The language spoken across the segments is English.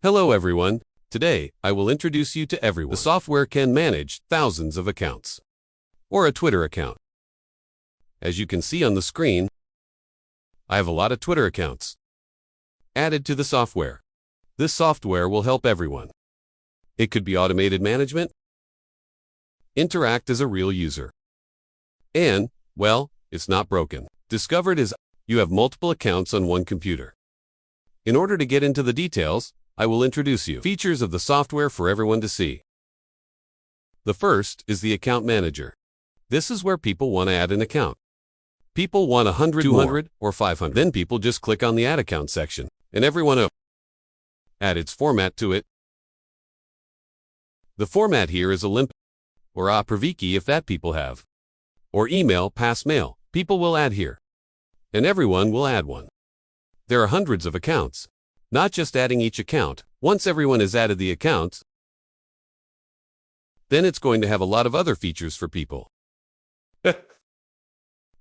Hello everyone. Today, I will introduce you to everyone. The software can manage thousands of accounts, or a Twitter account. As you can see on the screen, I have a lot of Twitter accounts added to the software. This software will help everyone. It could be automated management, interact as a real user, and, well, it's not broken. Discovered is you have multiple accounts on one computer. In order to get into the details, I will introduce you features of the software for everyone to see. The first is the account manager. This is where people want to add an account. People want 100, 200, or 500. Then people just click on the add account section, and everyone will add its format to it. The format here is a limp or a Praviki if that people have, or email, pass mail. People will add here, and everyone will add one. There are hundreds of accounts. Not just adding each account. Once everyone has added the accounts, then it's going to have a lot of other features for people.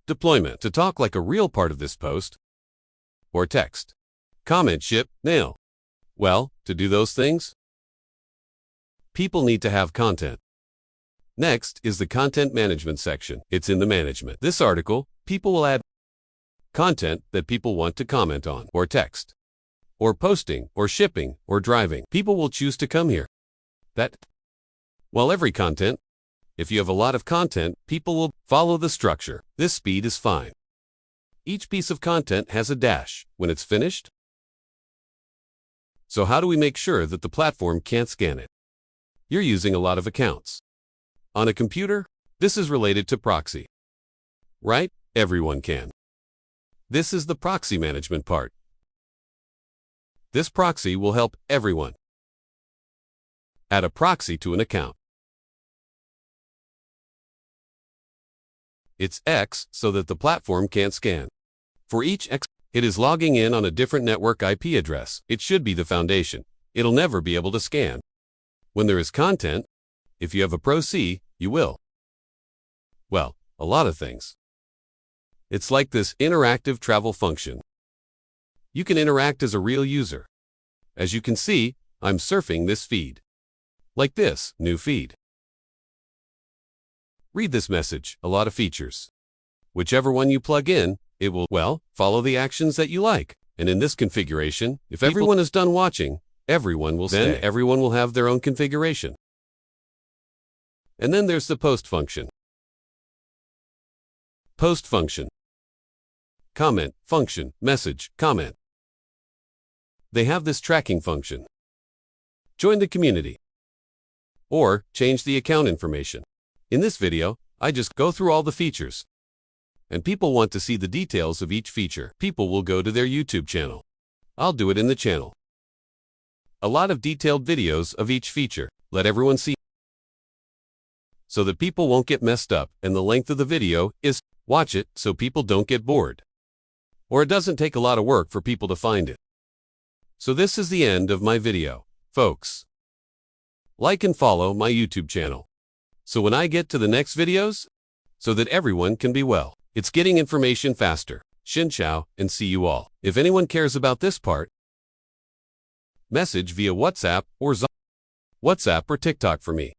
Deployment. To talk like a real part of this post, or text. Comment, ship, nail. Well, to do those things, people need to have content. Next is the content management section. It's in the management. This article, people will add content that people want to comment on, or text, or posting, or shipping, or driving. People will choose to come here. While every content, if you have a lot of content, people will follow the structure. This speed is fine. Each piece of content has a dash when it's finished. So how do we make sure that the platform can't scan it? You're using a lot of accounts. On a computer, this is related to proxy. Right? Everyone can. This is the proxy management part. This proxy will help everyone add a proxy to an account. It's X so that the platform can't scan. For each X, it is logging in on a different network IP address. It should be the foundation. It'll never be able to scan. When there is content, if you have a Pro C, you will. Well, a lot of things. It's like this interactive travel function. You can interact as a real user. As you can see, I'm surfing this feed. Like this, new feed. Read this message, a lot of features. Whichever one you plug in, it will, well, follow the actions that you like. And in this configuration, if everyone is done watching, everyone will stay. Then everyone will have their own configuration. And then there's the post function. Post function. Comment, function, message, comment. They have this tracking function. Join the community. Or change the account information. In this video, I just go through all the features. And people want to see the details of each feature. People will go to their YouTube channel. I'll do it in the channel. A lot of detailed videos of each feature. Let everyone see. So that people won't get messed up, and the length of the video is, watch it so people don't get bored. Or it doesn't take a lot of work for people to find it. So this is the end of my video, folks. Like and follow my YouTube channel. So when I get to the next videos, so that everyone can be well. It's getting information faster. Xin Chao, and see you all. If anyone cares about this part, message via WhatsApp or WhatsApp or TikTok for me.